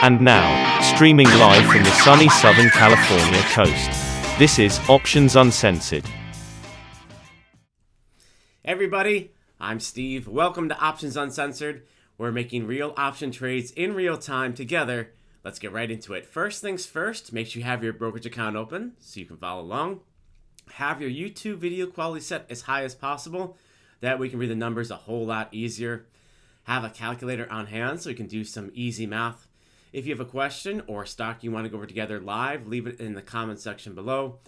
And now, streaming live from the sunny Southern California coast, this is Options Uncensored. Hey everybody, I'm Steve. Welcome to Options Uncensored. We're making real option trades in real time together. Let's get right into it. First things first, make sure you have your brokerage account open so you can follow along. Have your YouTube video quality set as high as possible. That way you can read the numbers a whole lot easier. Have a calculator on hand so you can do some easy math. If you have a question or stock you want to go over together live, leave it in the comment section below.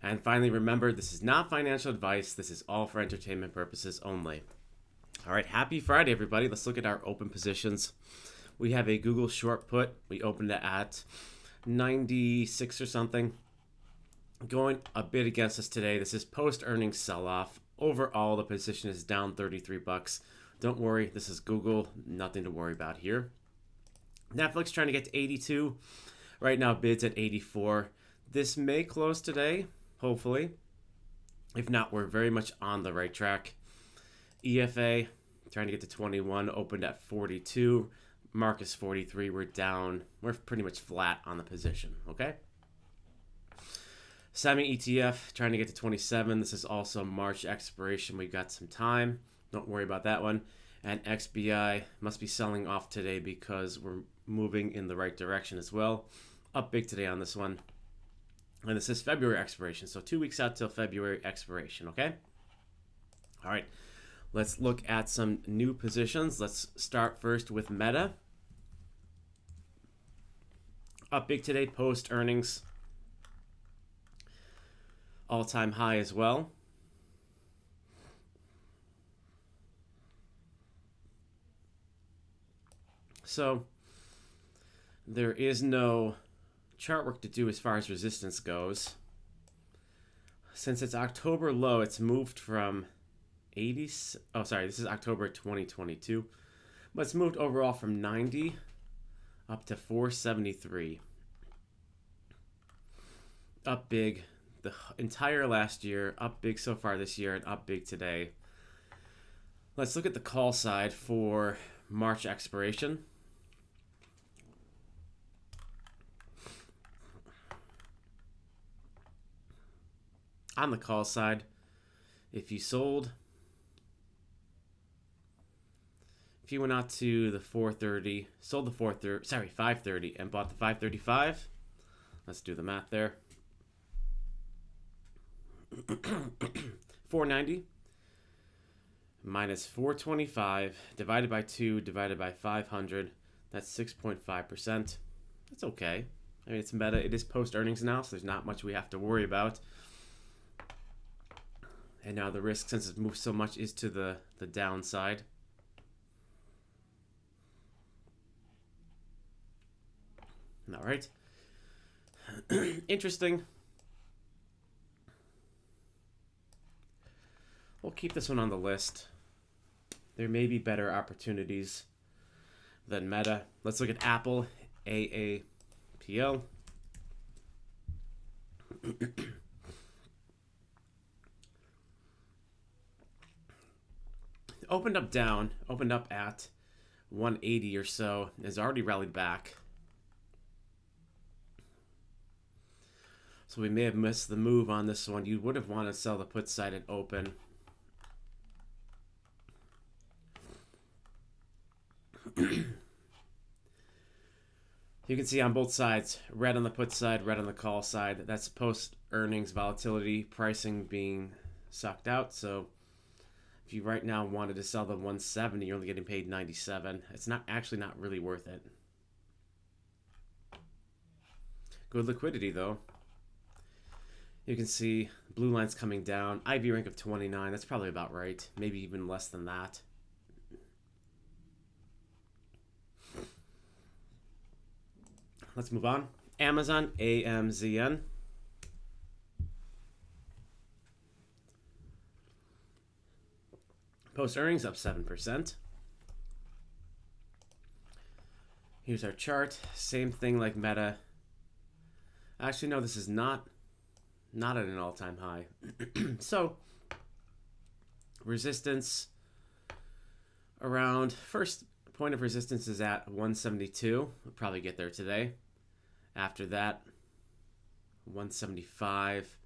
And finally, remember, this is not financial advice. This is all for entertainment purposes only. All right, happy Friday, everybody. Let's look at our open positions. We have a Google short put. We opened it at 96 or something. Going a bit against us today. This is post-earnings sell-off. Overall, the position is down 33 bucks. Don't worry, this is Google. Nothing to worry about here. Netflix trying to get to 82. Right now, bids at 84. This may close today, hopefully. If not, we're very much on the right track. EFA trying to get to 21, opened at 42. Marcus 43. We're down. We're pretty much flat on the position, okay? Semi ETF trying to get to 27. This is also March expiration. We've got some time. Don't worry about that one. And XBI must be selling off today because we're moving in the right direction as well. Up big today on this one. And this is February expiration. So 2 weeks out till February expiration, okay? All right. Let's look at some new positions. Let's start first with Meta. Up big today, post earnings. All-time high as well. So there is no chart work to do as far as resistance goes. Since it's October low, it's moved from 80. Oh, sorry, this is October 2022. But it's moved overall from 90 up to 473. Up big the entire last year, up big so far this year, and up big today. Let's look at the call side for March expiration. On the call side, if you sold, if you went out to the 430, sold the 530 and bought the 535, let's do the math there. 490 minus 425 divided by 2 divided by 500, that's 6.5%. That's okay. I mean, it's Meta. It is post earnings now, so there's not much we have to worry about. And now the risk, since it's moved so much, is to the downside. All right. Interesting. We'll keep this one on the list. There may be better opportunities than Meta. Let's look at Apple, AAPL. Opened up down, opened up at 180 or so, has already rallied back. So we may have missed the move on this one. You would have wanted to sell the put side at open. You can see on both sides, red on the put side, red on the call side. That's post earnings volatility, pricing being sucked out. So if you right now wanted to sell the 170, you're only getting paid 97. It's not really worth it. Good liquidity though. You can see blue line's coming down. IV rank of 29. That's probably about right. Maybe even less than that. Let's move on. Amazon, AMZN. Post earnings up 7%. Here's our chart. Same thing like Meta. Actually, no, this is not at an all-time high. So, resistance around, first Point of resistance is at 172. We'll probably get there today. After that, 175.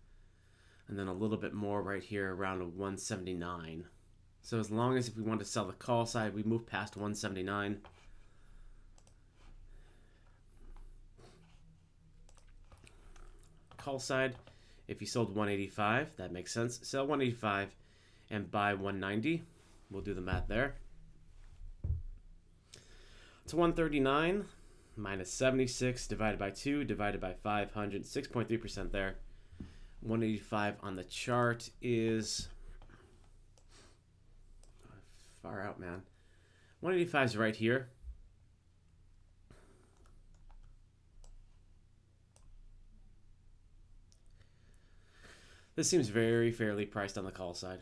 And then a little bit more right here around 179. So as long as if we want to sell the call side, we move past 179. Call side, if you sold 185, that makes sense. Sell 185 and buy 190. We'll do the math there. It's 139 minus 76 divided by 2 divided by 500. 6.3% there. 185 on the chart is far out, man. 185 is right here. This seems very fairly priced on the call side.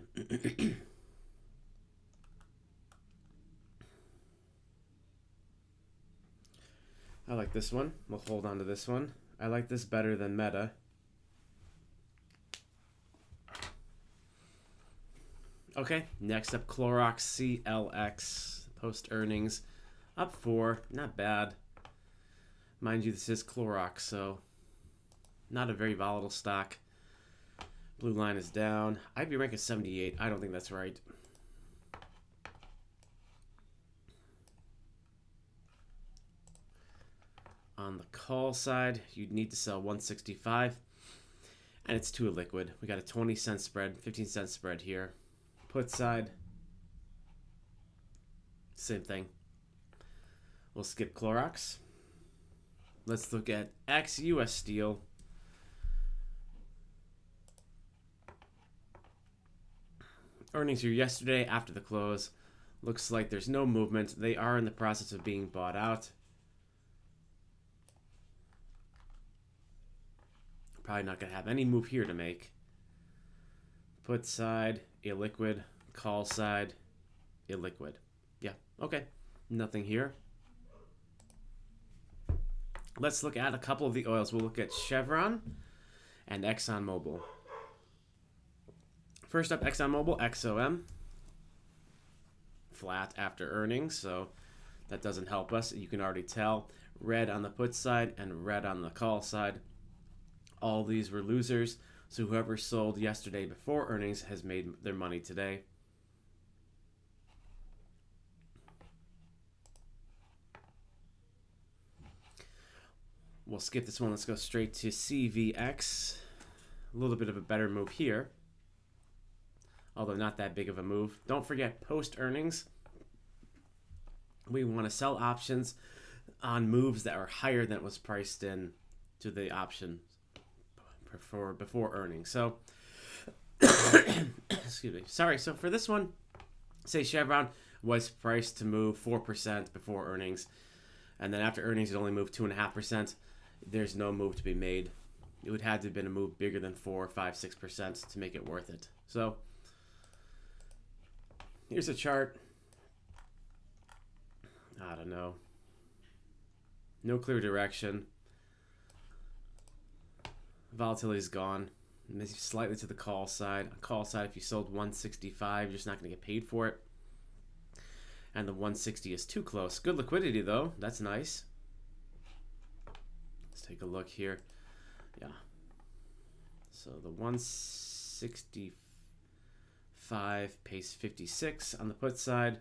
I like this one. We'll hold on to this one. I like this better than Meta. Okay, next up, Clorox CLX. Post earnings up 4. Not bad. Mind you, this is Clorox, so not a very volatile stock. Blue line is down. IB rank is 78. I don't think that's right. On the call side, you'd need to sell 165. And it's too illiquid. We got a 20-cent spread, 15-cent spread here. Put side, same thing. We'll skip Clorox. Let's look at ex-US Steel. Earnings here yesterday after the close. Looks like there's no movement. They are in the process of being bought out. Probably not going to have any move here to make. Put side, illiquid. Call side, illiquid. Yeah, okay. Nothing here. Let's look at a couple of the oils. We'll look at Chevron and ExxonMobil. First up, ExxonMobil, XOM. Flat after earnings, so that doesn't help us. You can already tell. Red on the put side and red on the call side. All these were losers, so whoever sold yesterday before earnings has made their money today. We'll skip this one. Let's go straight to CVX. A little bit of a better move here, although not that big of a move. Don't forget, post earnings, we want to sell options on moves that are higher than it was priced in to the option before earnings. So, excuse me. Sorry. So for this one, say Chevron was priced to move 4% before earnings, and then after earnings it only moved 2.5%. There's no move to be made. It would have to have been a move bigger than 4, 5, 6% to make it worth it. So here's a chart. I don't know. No clear direction. Volatility is gone. Maybe slightly to the call side. On call side, if you sold 165, you're just not going to get paid for it. And the 160 is too close. Good liquidity, though. That's nice. Let's take a look here. Yeah. So the 165 pays 56 on the put side.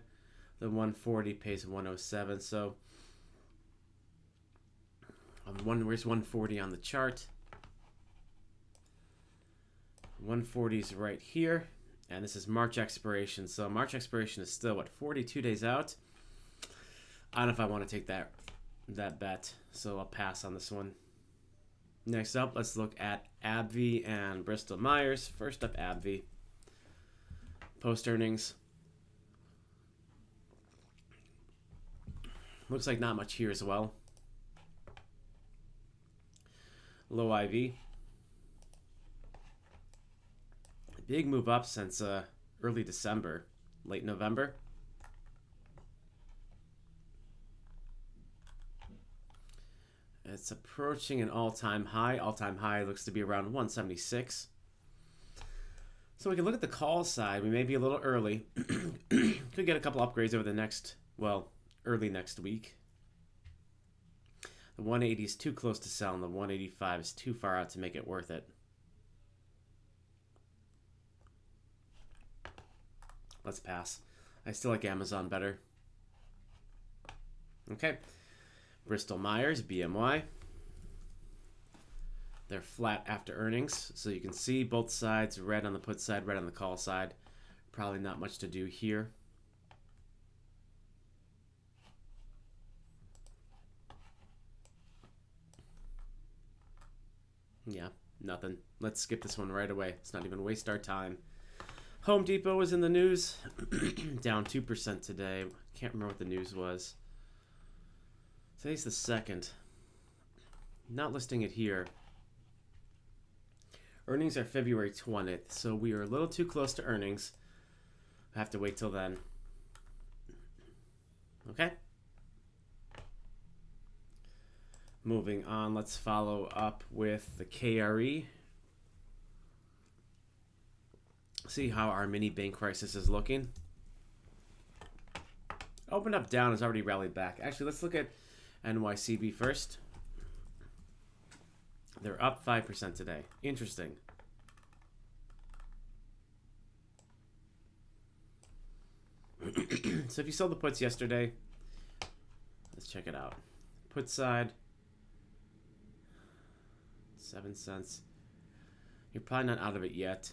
The 140 pays 107. So where's 140 on the chart? 140 is right here, and this is March expiration. So March expiration is still, what, 42 days out? I don't know if I want to take that bet, so I'll pass on this one. Next up, let's look at AbbVie and Bristol Myers. First up, AbbVie. Post earnings. Looks like not much here as well. Low IV. Big move up since early December, late November. It's approaching an all-time high. All-time high looks to be around 176. So we can look at the call side. We may be a little early. Could get a couple upgrades over the next, well, early next week. The 180 is too close to sell, and the 185 is too far out to make it worth it. Let's pass. I still like Amazon better. Okay. Bristol Myers, BMY. They're flat after earnings, so you can see both sides, red on the put side, red on the call side. Probably not much to do here. Yeah, nothing. Let's skip this one right away. Let's not even waste our time. Home Depot was in the news. Down 2% today. Can't remember what the news was. Today's the 2nd. Not listing it here. Earnings are February 20th, so we are a little too close to earnings. I have to wait till then. Okay? Moving on, let's follow up with the KRE. See how our mini bank crisis is looking. Opened up down, has already rallied back. Actually, let's look at NYCB first. They're up 5% today. Interesting. So if you sold the puts yesterday, let's check it out. Put side, 7 cents. You're probably not out of it yet.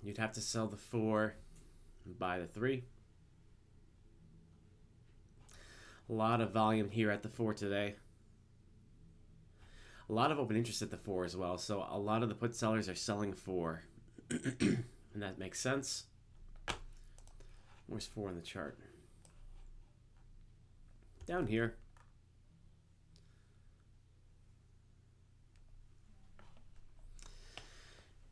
You'd have to sell the 4 and buy the 3. A lot of volume here at the 4 today. A lot of open interest at the 4 as well. So a lot of the put sellers are selling 4. And that makes sense. Where's 4 on the chart? Down here.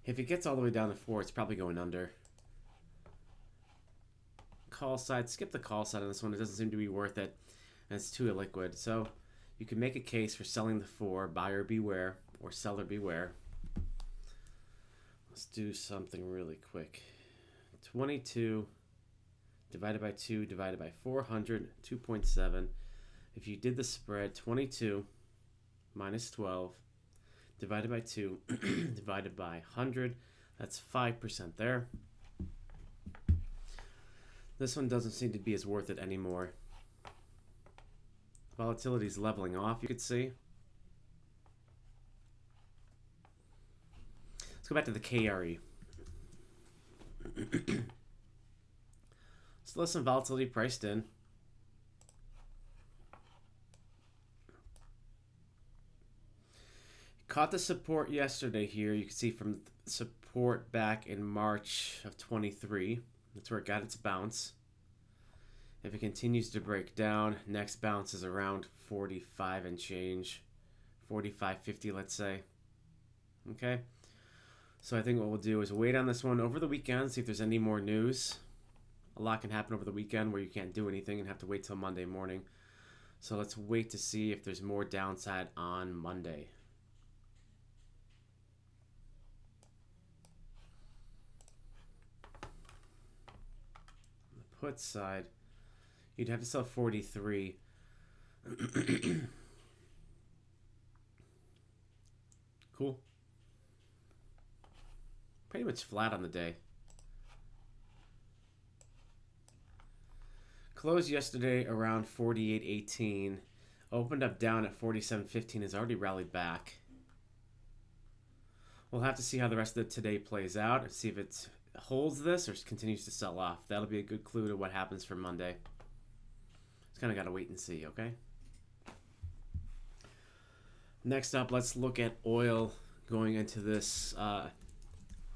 If it gets all the way down to 4, it's probably going under. Call side, skip the call side on this one. It doesn't seem to be worth it, and it's too illiquid. So you can make a case for selling the 4, buyer beware, or seller beware. Let's do something really quick. 22 divided by 2 divided by 400, 2.7. If you did the spread, 22 minus 12 divided by 2 divided by 100, that's 5% there. This one doesn't seem to be as worth it anymore. Volatility is leveling off, you could see. Let's go back to the KRE. Still some volatility priced in. Caught the support yesterday here. You can see from support back in March of 23. That's where it got its bounce. If it continues to break down, next bounce is around 45 and change. 45.50, let's say. Okay. So I think what we'll do is wait on this one over the weekend, see if there's any more news. A lot can happen over the weekend where you can't do anything and have to wait till Monday morning. So let's wait to see if there's more downside on Monday. Put side, you'd have to sell 43. Cool. Pretty much flat on the day. Closed yesterday around 48.18. Opened up down at 47.15. Has already rallied back. We'll have to see how the rest of today plays out and see if it's holds this or continues to sell off. That'll be a good clue to what happens for Monday. Just kind of got to wait and see, okay? Next up, let's look at oil going into this.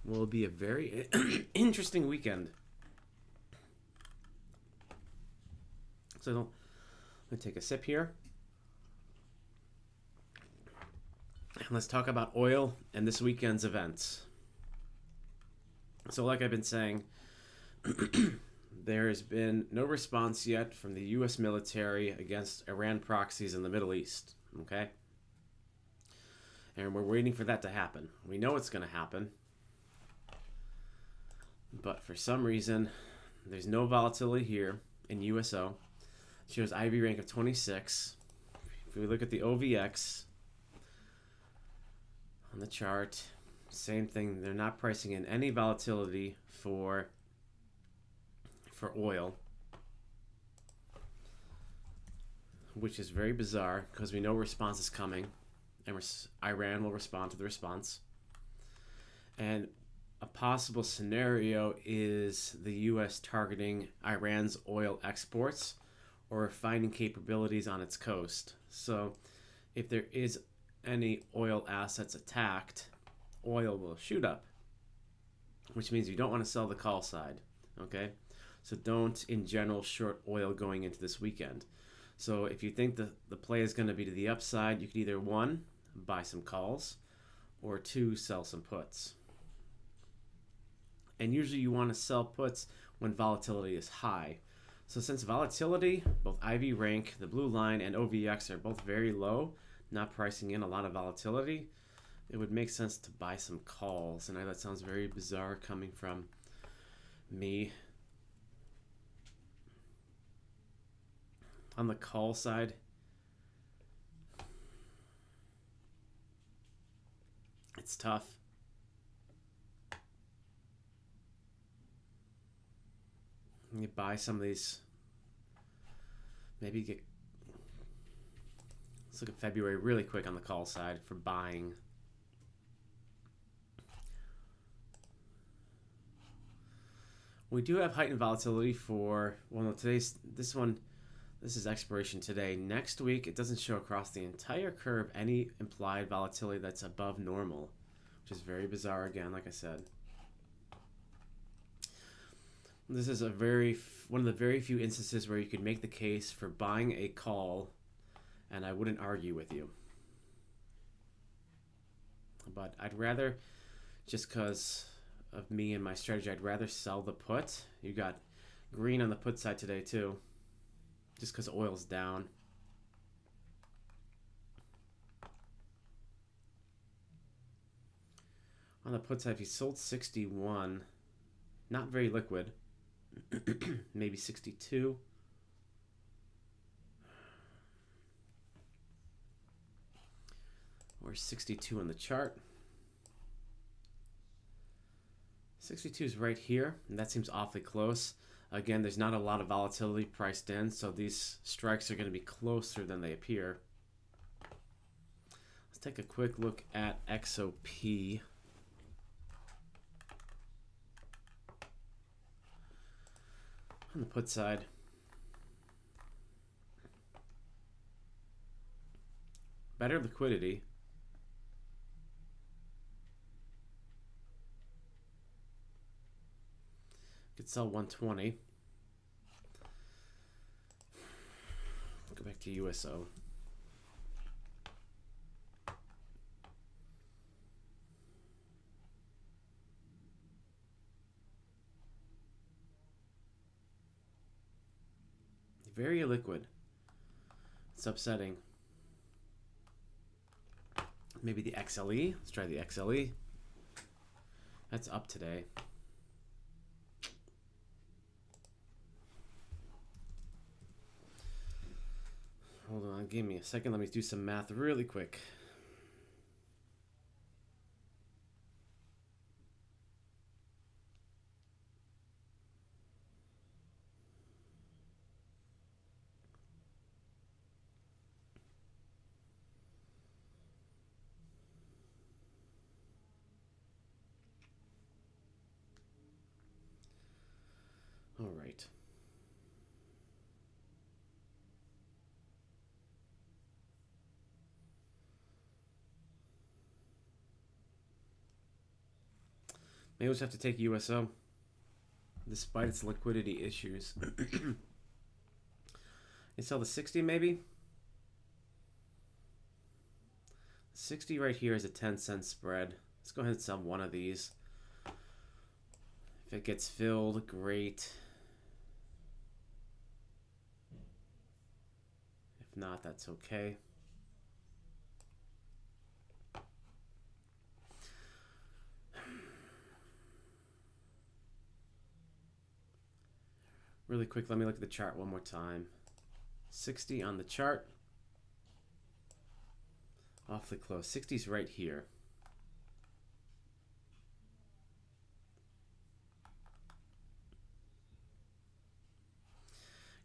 Will be a very interesting weekend. So let me take a sip here. And let's talk about oil and this weekend's events. So like I've been saying, there has been no response yet from the U.S. military against Iran proxies in the Middle East, okay? And we're waiting for that to happen. We know it's going to happen. But for some reason, there's no volatility here in USO. It shows IV rank of 26. If we look at the OVX on the chart, same thing. They're not pricing in any volatility for oil, which is very bizarre because we know response is coming, and Iran will respond to the response. And a possible scenario is the U.S. targeting Iran's oil exports or refining capabilities on its coast. So if there is any oil assets attacked, oil will shoot up, which means you don't want to sell the call side, okay? So don't, in general, short oil going into this weekend. So if you think the play is going to be to the upside, you could either, one, buy some calls, or two, sell some puts. And usually you want to sell puts when volatility is high. So since volatility, both IV rank, the blue line, and OVX are both very low, not pricing in a lot of volatility, it would make sense to buy some calls. And I know that sounds very bizarre coming from me. On the call side, it's tough. You buy some of these, maybe get, let's look at February really quick on the call side for buying. We do have heightened volatility for, well, no, this is expiration today. Next week, it doesn't show across the entire curve any implied volatility that's above normal, which is very bizarre again, like I said. This is one of the very few instances where you could make the case for buying a call, and I wouldn't argue with you. But I'd rather, just because of me and my strategy, I'd rather sell the put. You got green on the put side today too, just because oil's down. On the put side, if you sold 61, not very liquid. Maybe 62. Or 62 on the chart. 62 is right here, and that seems awfully close. Again, there's not a lot of volatility priced in, so these strikes are going to be closer than they appear. Let's take a quick look at XOP. On the put side, better liquidity. Could sell 120. Go back to USO. Very illiquid. It's upsetting. Maybe the XLE. Let's try the XLE. That's up today. Hold on, give me a second. Let me do some math really quick. All right. Maybe we'll just have to take USO, despite its liquidity issues. You sell the 60 maybe? 60 right here is a 10-cent spread. Let's go ahead and sell one of these. If it gets filled, great. If not, that's okay. Really quick, let me look at the chart one more time. 60 on the chart. Awfully close. 60's right here.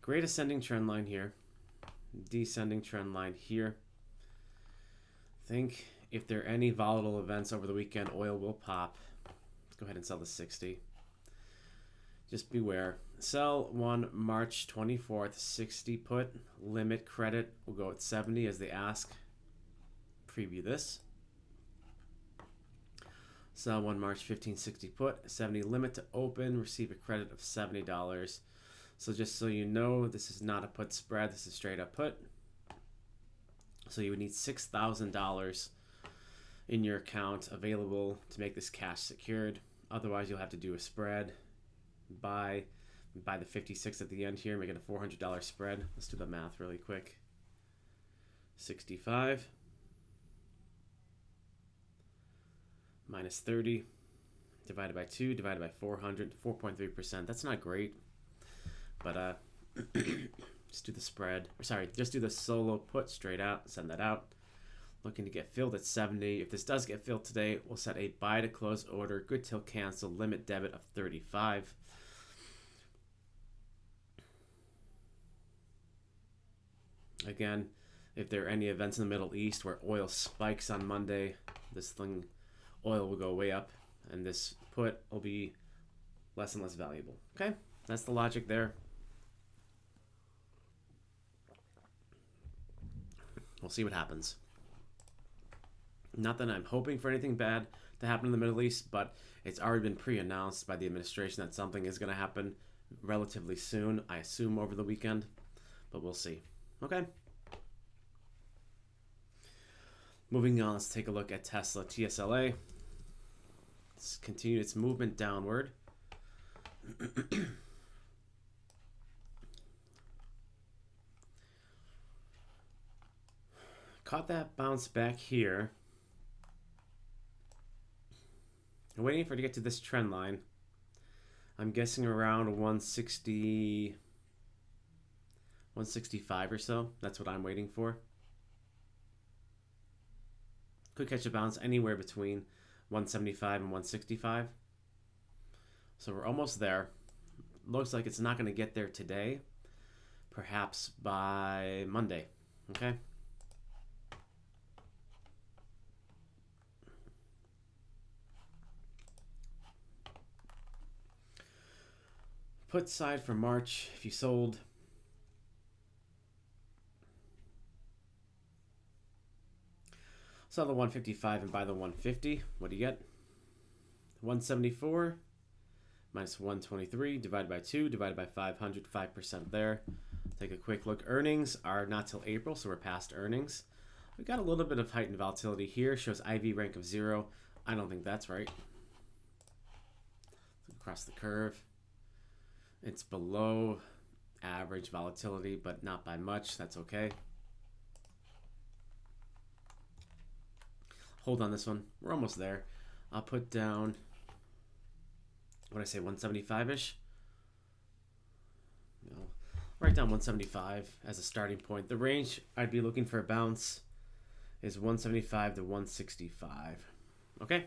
Great ascending trend line here. Descending trend line here. I think if there are any volatile events over the weekend, oil will pop. Let's go ahead and sell the 60. Just beware. Sell one March 24th, 60 put. Limit credit. We'll go at 70 as they ask. Preview this. Sell one March 15, 60 put. 70 limit to open. Receive a credit of $70. So just so you know, this is not a put spread. This is straight up put. So you would need $6,000 in your account available to make this cash secured. Otherwise, you'll have to do a spread. Buy the 56 at the end here, make it a $400 spread. Let's do the math really quick. 65 minus 30 divided by 2 divided by 400, 4.3%. That's not great. But just do the spread. Or sorry, just do the solo put straight out. Send that out. Looking to get filled at 70. If this does get filled today, we'll set a buy to close order. Good till cancel. Limit debit of 35. Again, if there are any events in the Middle East where oil spikes on Monday, oil will go way up, and this put will be less and less valuable. Okay, that's the logic there. We'll see what happens. Not that I'm hoping for anything bad to happen in the Middle East, but it's already been pre-announced by the administration that something is going to happen relatively soon. I assume over the weekend, but we'll see. Okay. Moving on, let's take a look at Tesla TSLA. It's continued its movement downward. Caught that bounce back here. I'm waiting for it to get to this trend line. I'm guessing around 160, 165 or so. That's what I'm waiting for. Could catch a bounce anywhere between 175 and 165. So we're almost there. Looks like it's not going to get there today. Perhaps by Monday. Okay. Put side for March, if you sold, sell the 155 and buy the 150. What do you get? 174 minus 123 divided by 2 divided by 500, 5% there. Take a quick look. Earnings are not till April, so we're past earnings. We got a little bit of heightened volatility here. Shows IV rank of 0. I don't think that's right. Across the curve. It's below average volatility, but not by much. That's okay. Hold on this one. We're almost there. I'll put down, what did I say, 175-ish? No. Write down 175 as a starting point. The range I'd be looking for a bounce is 175 to 165. Okay?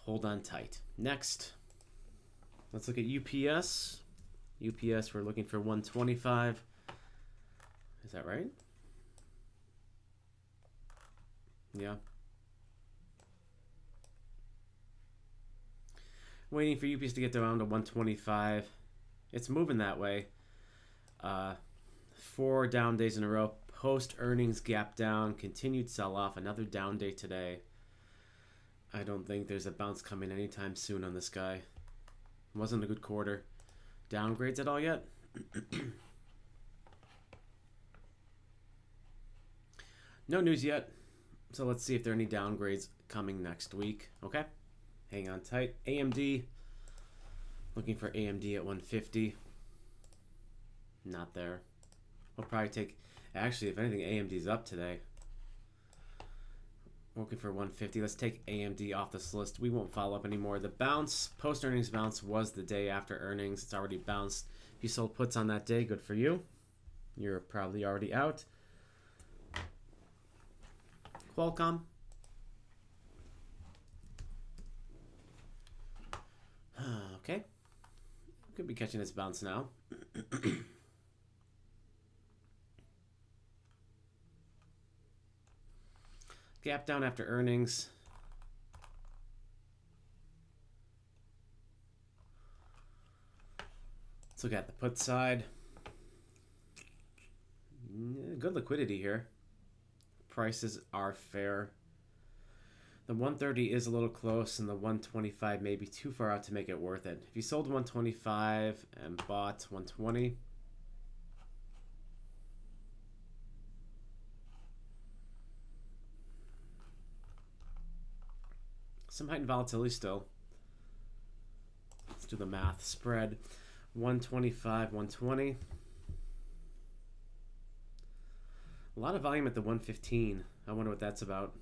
Hold on tight. Next, let's look at UPS. UPS, we're looking for 125. Is that right? Yeah. Waiting for UPS to get down to 125. It's moving that way. 4 down days in a row. Post earnings gap down. Continued sell off. Another down day today. I don't think there's a bounce coming anytime soon on this guy. Wasn't a good quarter. Downgrades at all yet? No news yet. So let's see if there are any downgrades coming next week. Okay? Hang on tight. AMD. Looking for AMD at 150. Not there. We'll probably take... Actually, if anything, AMD's up today. Looking for 150. Let's take AMD off this list. We won't follow up anymore. The bounce, post-earnings bounce, was the day after earnings. It's already bounced. If you sold puts on that day, good for you. You're probably already out. Qualcomm. Okay. Could be catching its bounce now. Gap down after earnings. Let's look at the put side. Good liquidity here. Prices are fair. The 130 is a little close, and the 125 may be too far out to make it worth it. If you sold 125 and bought 120, some heightened volatility still. Let's do the math. Spread 125, 120. A lot of volume at the 115. I wonder what that's about.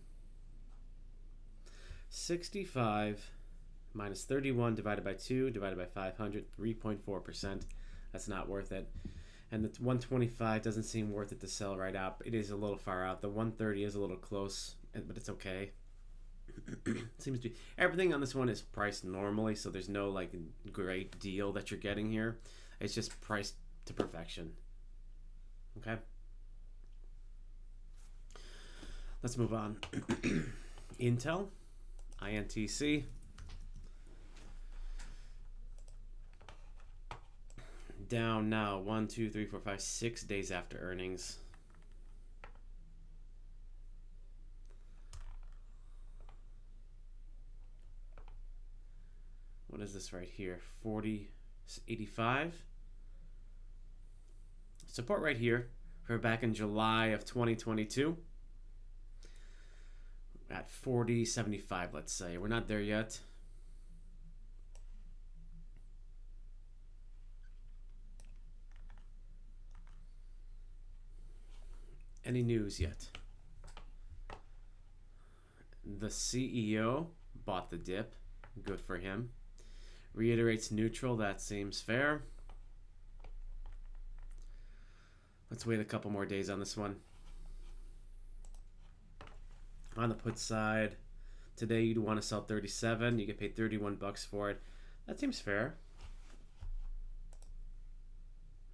65 minus 31 divided by 2 divided by 500, 3.4%. That's not worth it. And the 125 doesn't seem worth it to sell right out. It is a little far out. The 130 is a little close, but it's okay. Seems to be everything on this one is priced normally, so there's no like great deal that you're getting here. It's just priced to perfection. Okay. Let's move on. Intel, INTC. Down now 1, 2, 3, 4, 5, 6 days after earnings. What is this right here? 40.85. Support right here for back in July of 2022. At 40.75, let's say. We're not there yet. Any news yet? The CEO bought the dip. Good for him. Reiterates neutral. That seems fair. Let's wait a couple more days on this one. On the put side, today you'd want to sell 37. You get paid $31 for it. That seems fair.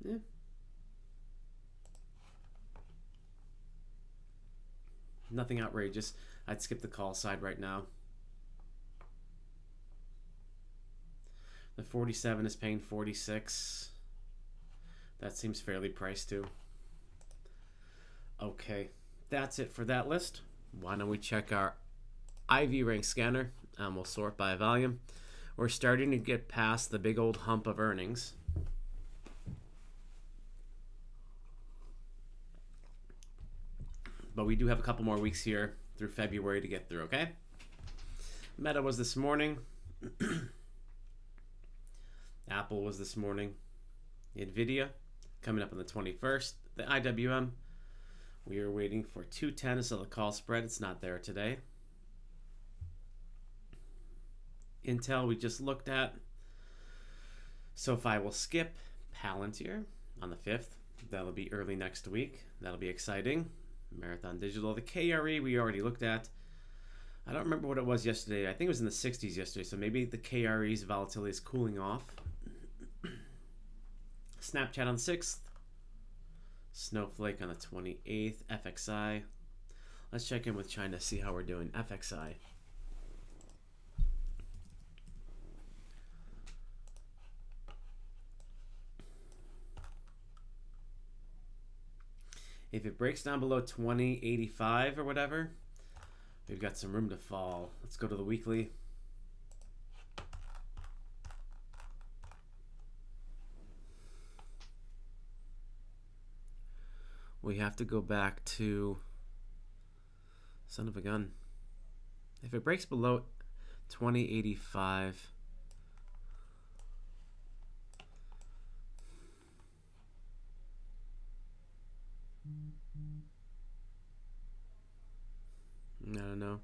Yeah. Nothing outrageous. I'd skip the call side right now. The 47 is paying 46. That seems fairly priced too. Okay, that's it for that list. Why don't we check our IV rank scanner, and we'll sort by volume. We're starting to get past the big old hump of earnings. But we do have a couple more weeks here through February to get through, okay? Meta was this morning. Apple was this morning. Nvidia coming up on the 21st. The IWM, we are waiting for 210 to sell the call spread. It's not there today. Intel we just looked at. SoFi will skip. Palantir on the 5th. That'll be early next week. That'll be exciting. Marathon Digital. The KRE we already looked at. I don't remember what it was yesterday. I think it was in the 60s yesterday, so maybe the KRE's volatility is cooling off. Snapchat on the 6th. Snowflake on the 28th. FXI. Let's check in with China, see how we're doing. FXI. If it breaks down below 20.85 or whatever, we've got some room to fall. Let's go to the weekly. We have to go back to son of a gun. If it breaks below 20.85, I don't know.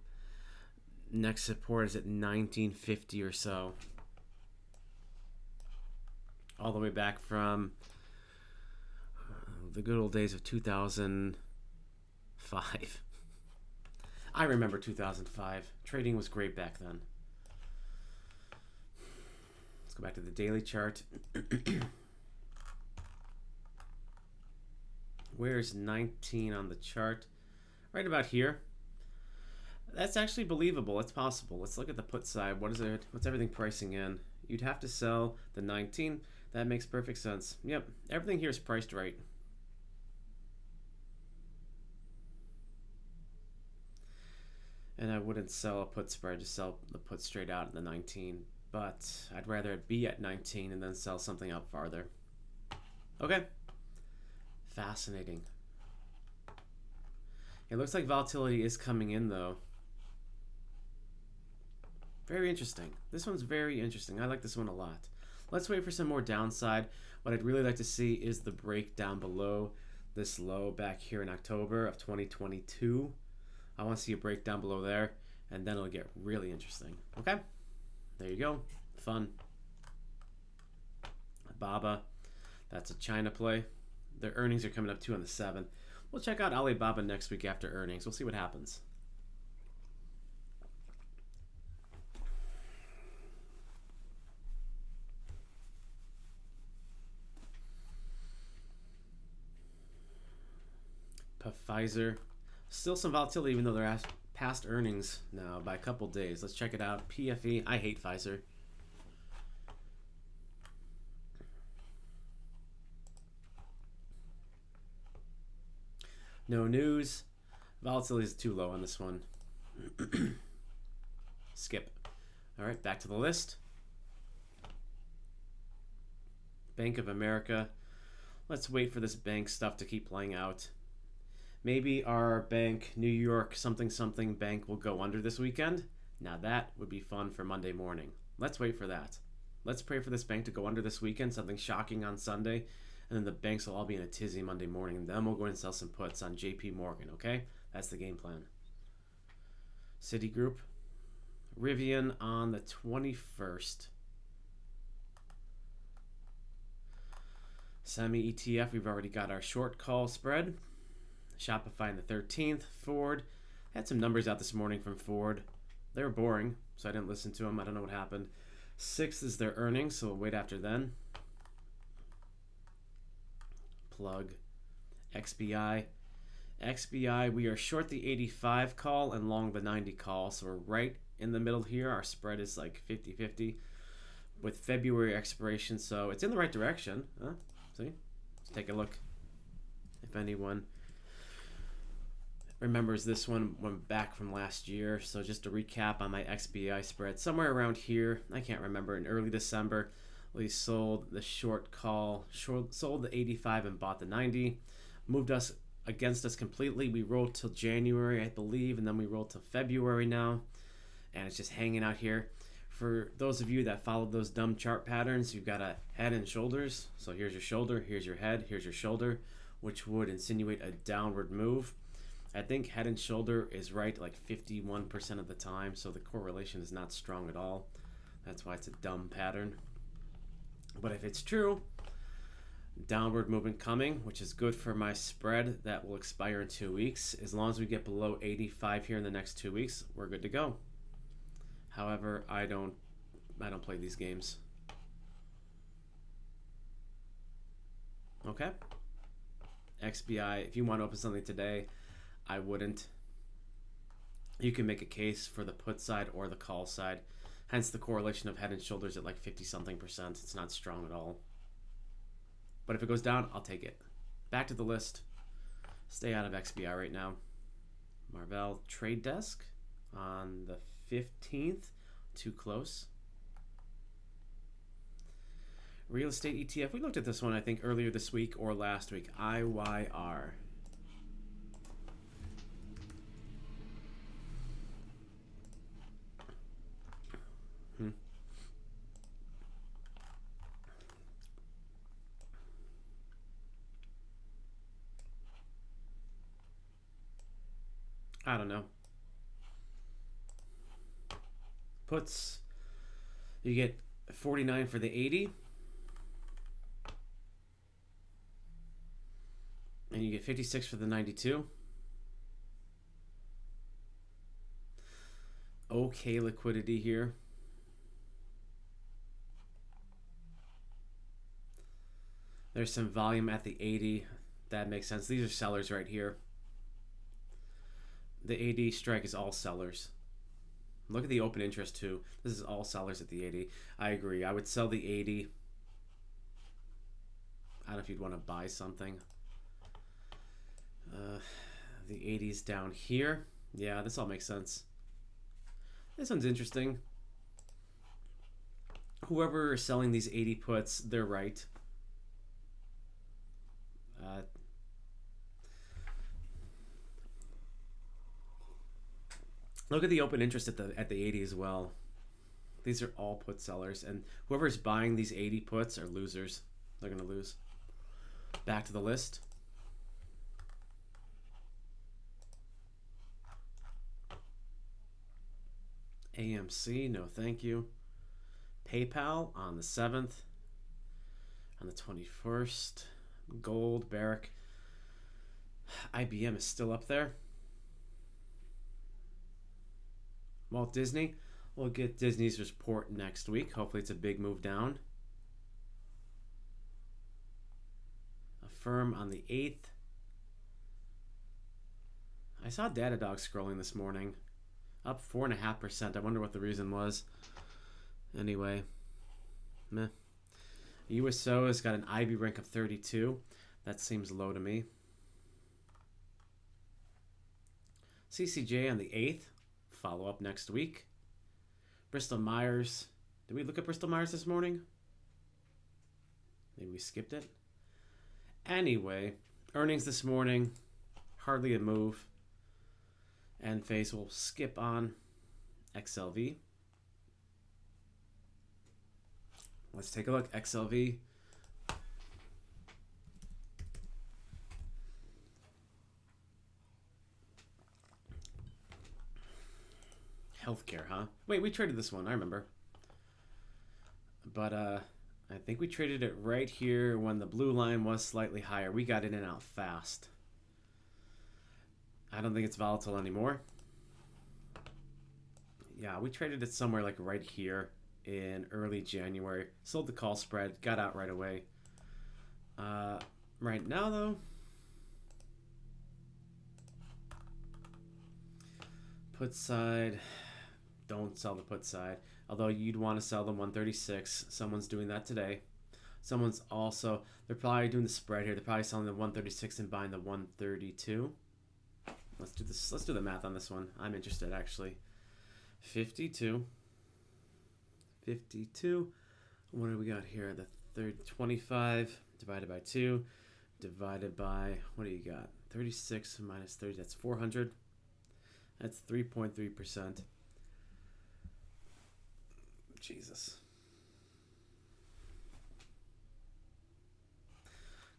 Next support is at 1950 or so. All the way back from the good old days of 2005. I remember 2005. Trading was great back then. Let's go back to the daily chart. Where's 19 on the chart? Right about here. That's actually believable. It's possible. Let's look at the put side. What is it? What's everything pricing in? You'd have to sell the 19. That makes perfect sense. Yep, everything here is priced right. And I wouldn't sell a put spread, just sell the put straight out in the 19. But I'd rather it be at 19 and then sell something out farther. Okay. Fascinating. It looks like volatility is coming in though. Very interesting. This one's very interesting. I like this one a lot. Let's wait for some more downside. What I'd really like to see is the break down below this low back here in October of 2022. I want to see a breakdown below there, and then it'll get really interesting. Okay? There you go. Fun. Baba. That's a China play. Their earnings are coming up too on the 7th. We'll check out Alibaba next week after earnings. We'll see what happens. Pfizer. Still some volatility even though they're past earnings now by a couple days. Let's check it out. PFE. I hate Pfizer. No news. Volatility is too low on this one. Skip. All right, back to the list. Bank of America. Let's wait for this bank stuff to keep playing out. Maybe our bank, New York something something bank, will go under this weekend. Now that would be fun for Monday morning. Let's wait for that. Let's pray for this bank to go under this weekend, something shocking on Sunday, and then the banks will all be in a tizzy Monday morning, and then we'll go and sell some puts on JP Morgan, okay? That's the game plan. Citigroup. Rivian on the 21st. Semi ETF, we've already got our short call spread. Shopify on the 13th. Ford. Had some numbers out this morning from Ford. They were boring, so I didn't listen to them. I don't know what happened. 6th is their earnings, so we'll wait after then. Plug. XBI. XBI, we are short the 85 call and long the 90 call, so we're right in the middle here. Our spread is like 50-50 with February expiration, so it's in the right direction. Huh? See? Let's take a look. If anyone remembers this one went back from last year. So just to recap on my XBI spread, somewhere around here, I can't remember, in early December, we sold the short call, sold the 85 and bought the 90, moved us against us completely. We rolled till January, I believe, and then we rolled till February now, and it's just hanging out here. For those of you that followed those dumb chart patterns, you've got a head and shoulders. So here's your shoulder, here's your head, here's your shoulder, which would insinuate a downward move. I think head and shoulder is right like 51% of the time, so the correlation is not strong at all. That's why it's a dumb pattern. But if it's true, downward movement coming, which is good for my spread that will expire in 2 weeks. As long as we get below 85 here in the next 2 weeks, we're good to go. However, I don't play these games. Okay. XBI, if you want to open something today, I wouldn't. You can make a case for the put side or the call side. Hence the correlation of head and shoulders at like 50-something%. It's not strong at all. But if it goes down, I'll take it. Back to the list. Stay out of XBI right now. Marvell Trade Desk on the 15th. Too close. Real estate ETF. We looked at this one, I think, earlier this week or last week. IYR. I don't know. Puts, you get 49 for the 80. And you get 56 for the 92. Okay liquidity here. There's some volume at the 80. That makes sense. These are sellers right here. The 80 strike is all sellers. Look at the open interest too. This is all sellers at the 80. I agree. I would sell the 80. I don't know if you'd want to buy something. The 80's down here. Yeah, this all makes sense. This one's interesting. Whoever is selling these 80 puts, they're right. Look at the open interest at the 80 as well. These are all put sellers, and whoever's buying these 80 puts are losers. They're gonna lose. Back to the list. AMC, no thank you. PayPal on the 7th. On the 21st. Gold, Barrick. IBM is still up there. Walt Disney. We'll get Disney's report next week. Hopefully it's a big move down. Affirm on the 8th. I saw Datadog scrolling this morning. Up 4.5%. I wonder what the reason was. Anyway. Meh. USO has got an IB rank of 32. That seems low to me. CCJ on the 8th. Follow up next week. Bristol Myers. Did we look at Bristol Myers this morning? Maybe we skipped it. Anyway, earnings this morning. Hardly a move. And phase will skip on XLV. Let's take a look. XLV. Healthcare, huh? Wait, we traded this one. I remember. But I think we traded it right here when the blue line was slightly higher. We got in and out fast. I don't think it's volatile anymore. Yeah, we traded it somewhere like right here in early January. Sold the call spread. Got out right away. Right now, though, put side. Don't sell the put side. Although you'd want to sell the 136. Someone's doing that today. Someone's also, they're probably doing the spread here. They're probably selling the 136 and buying the 132. Let's do this. Let's do the math on this one. I'm interested, actually. 52. 52. What do we got here? The third 25 divided by 2 divided by, what do you got? 36 minus 30. That's 400. That's 3.3%. Jesus.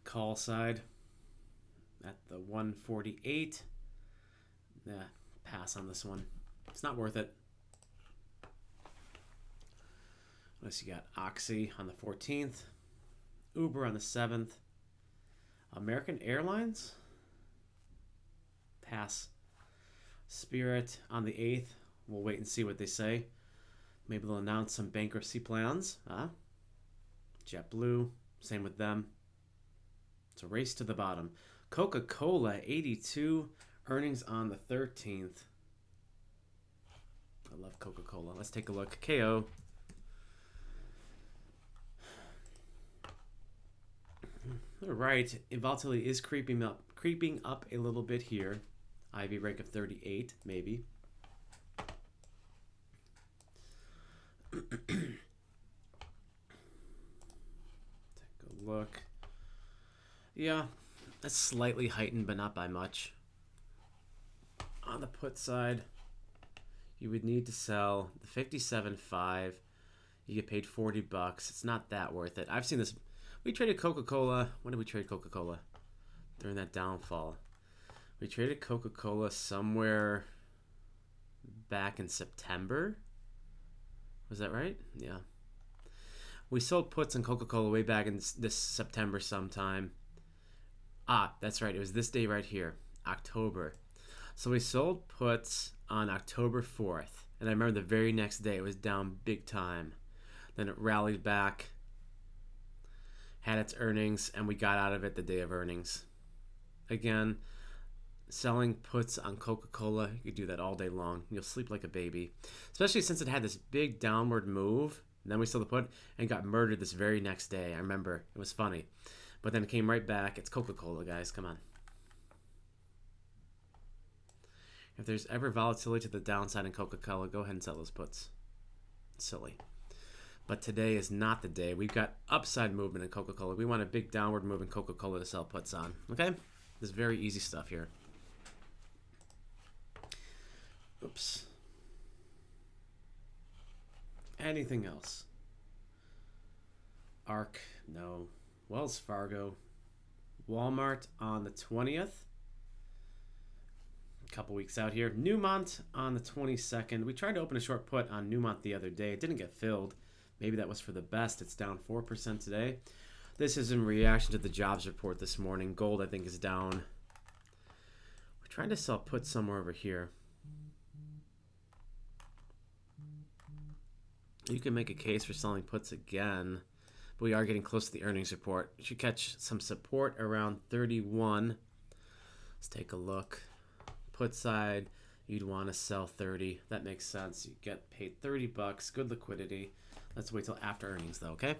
Call side at the 148. Nah, pass on this one. It's not worth it. What else you got? Oxy on the 14th. Uber on the 7th. American Airlines? Pass. Spirit on the 8th. We'll wait and see what they say. Maybe they'll announce some bankruptcy plans. JetBlue, same with them. It's a race to the bottom. Coca-Cola, 82. Earnings on the 13th. I love Coca-Cola. Let's take a look. KO. All right. Volatility is creeping up a little bit here. IV rank of 38, maybe. Take a look. Yeah, that's slightly heightened, but not by much. On the put side, you would need to sell the 57.5. You get paid $40. It's not that worth it. I've seen this. We traded Coca-Cola. When did we trade Coca-Cola? During that downfall. We traded Coca-Cola somewhere back in September. Was that right? Yeah. We sold puts on Coca-Cola way back in this September sometime. Ah, that's right. It was this day right here, October. So we sold puts on October 4th. And I remember the very next day it was down big time. Then it rallied back, had its earnings, and we got out of it the day of earnings. Again, selling puts on Coca-Cola, you could do that all day long. You'll sleep like a baby. Especially since it had this big downward move. And then we sold the put and got murdered this very next day. I remember. It was funny. But then it came right back. It's Coca-Cola, guys. Come on. If there's ever volatility to the downside in Coca-Cola, go ahead and sell those puts. It's silly. But today is not the day. We've got upside movement in Coca-Cola. We want a big downward move in Coca-Cola to sell puts on. Okay? This is very easy stuff here. Oops. Anything else? ARC, no. Wells Fargo. Walmart on the 20th. A couple weeks out here. Newmont on the 22nd. We tried to open a short put on Newmont the other day. It didn't get filled. Maybe that was for the best. It's down 4% today. This is in reaction to the jobs report this morning. Gold, I think, is down. We're trying to sell puts somewhere over here. You can make a case for selling puts again, but we are getting close to the earnings report. You should catch some support around 31. Let's take a look. Put side, you'd want to sell 30. That makes sense. You get paid $30. Good liquidity. Let's wait till after earnings, though, okay?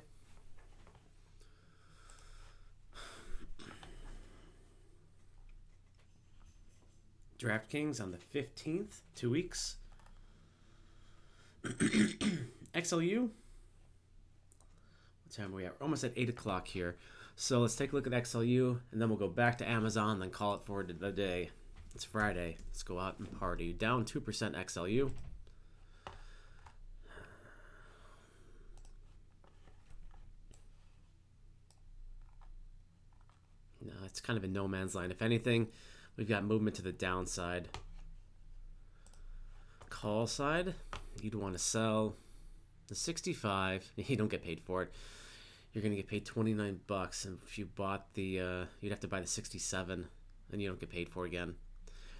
DraftKings on the 15th, 2 weeks. XLU. What time are we at? We're almost at 8 o'clock here. So let's take a look at XLU, and then we'll go back to Amazon, and then call it for the day. It's Friday. Let's go out and party. Down 2% XLU. No, it's kind of in no man's land. If anything, we've got movement to the downside. Call side, you'd want to sell the 65. You don't get paid for it. You're going to get paid $29. And if you bought the, you'd have to buy the 67, and you don't get paid for it again.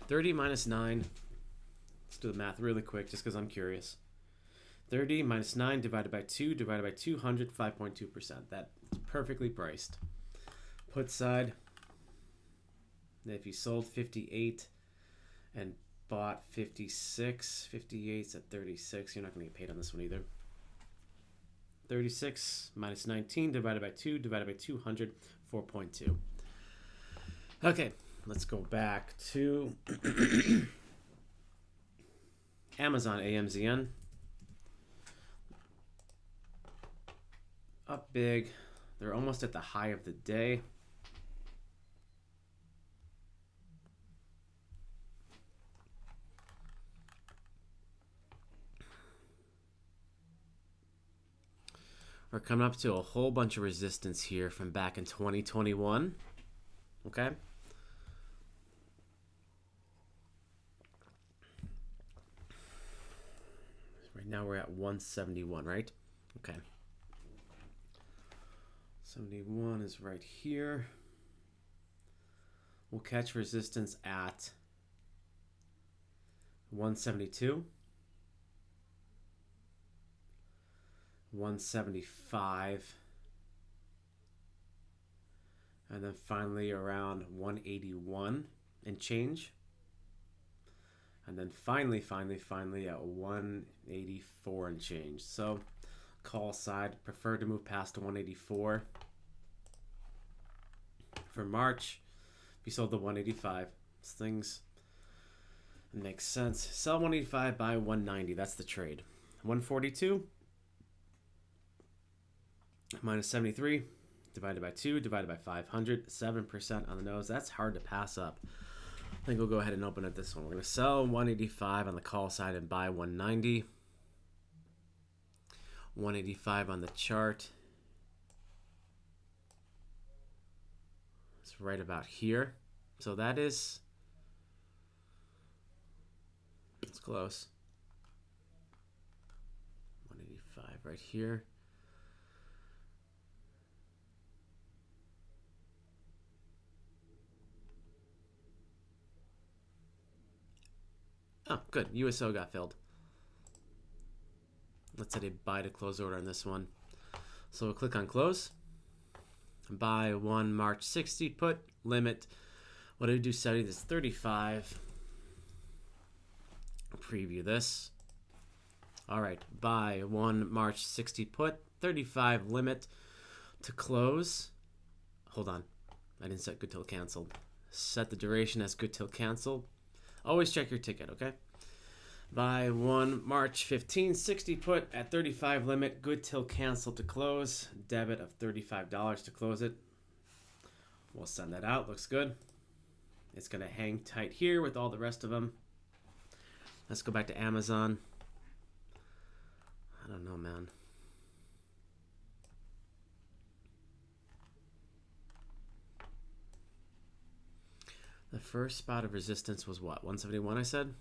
30 minus 9. Let's do the math really quick just because I'm curious. 30 minus 9 divided by 2 divided by 200, 5.2%. That's perfectly priced. Put side, if you sold 58 and bought 56, 58's at 36. You're not going to get paid on this one either. 36 minus 19 divided by 2 divided by 200, 4.2. Okay, let's go back to Amazon AMZN. Up big. They're almost at the high of the day. We're coming up to a whole bunch of resistance here from back in 2021. Okay? Right now we're at 171, right? Okay. 71 is right here. We'll catch resistance at 172. 175, and then finally around 181 and change, and then finally at 184 and change. So call side, prefer to move past 184 for March. If you sold the 185, things make sense. Sell 185, buy 190. That's the trade. 142 minus 73 divided by 2 divided by 500, 7% on the nose. That's hard to pass up. I think we'll go ahead and open at this one. We're going to sell 185 on the call side and buy 190. 185 on the chart. It's right about here. So that is, it's close. 35 right here. Oh, good. USO got filled. Let's set a buy to close order on this one. So we'll click on close. Buy 1 March 60 put limit. What do we do? Setting this 35. Preview this. All right, buy 1 March 60 put 35 limit to close. Hold on, I didn't set good till canceled. Set the duration as good till canceled. Always check your ticket, okay? Buy 1 March 15 60 put at 35 limit, good till canceled to close. Debit of $35 to close it. We'll send that out. Looks good. It's gonna hang tight here with all the rest of them. Let's go back to Amazon. I don't know, man. The first spot of resistance was what? 171, I said?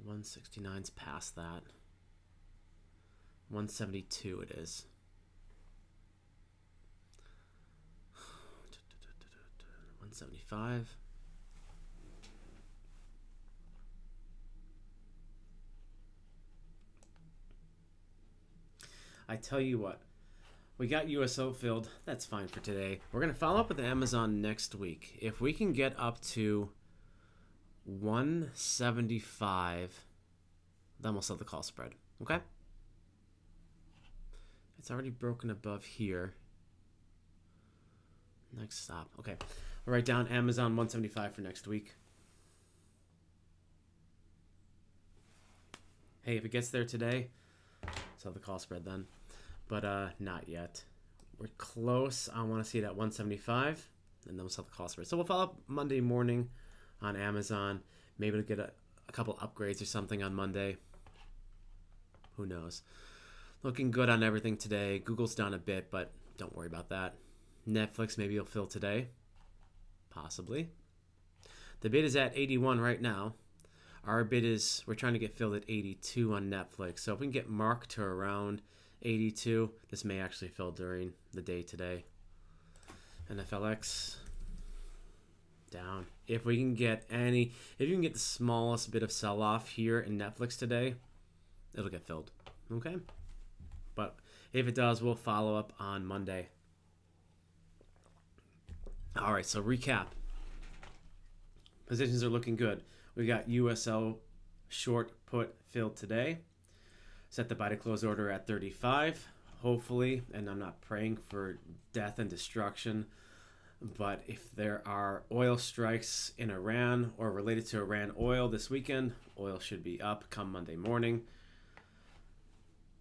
169's past that. 172 it is. 175. I tell you what, we got USO filled. That's fine for today. We're going to follow up with Amazon next week. If we can get up to 175, then we'll sell the call spread. Okay? It's already broken above here. Next stop. Okay. I'll write down Amazon 175 for next week. Hey, if it gets there today, sell the call spread then. But not yet. We're close. I want to see it at 175, and then we'll sell the call spread. So we'll follow up Monday morning on Amazon. Maybe we'll get a couple upgrades or something on Monday. Who knows? Looking good on everything today. Google's down a bit, but don't worry about that. Netflix maybe you'll fill today. Possibly. The bid is at 81 right now. Our bid is, we're trying to get filled at 82 on Netflix. So if we can get marked to around 82, this may actually fill during the day today. NFLX down. If we can get if you can get the smallest bit of sell-off here in Netflix today, it'll get filled. Okay? But if it does, we'll follow up on Monday. All right, so recap. Positions are looking good. We got USO short put filled today. Set the buy to close order at 35. Hopefully, and I'm not praying for death and destruction, but if there are oil strikes in Iran or related to Iran oil this weekend, oil should be up come Monday morning.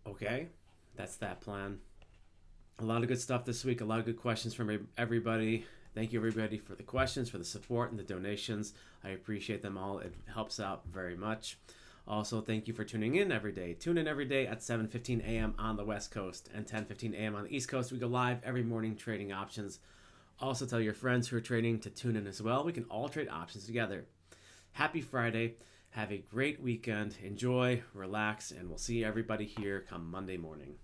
Okay, that's that plan. A lot of good stuff this week. A lot of good questions from everybody. Thank you, everybody, for the questions, for the support, and the donations. I appreciate them all. It helps out very much. Also, thank you for tuning in every day. Tune in every day at 7:15 a.m. on the West Coast and 10:15 a.m. on the East Coast. We go live every morning trading options. Also, tell your friends who are trading to tune in as well. We can all trade options together. Happy Friday. Have a great weekend. Enjoy, relax, and we'll see everybody here come Monday morning.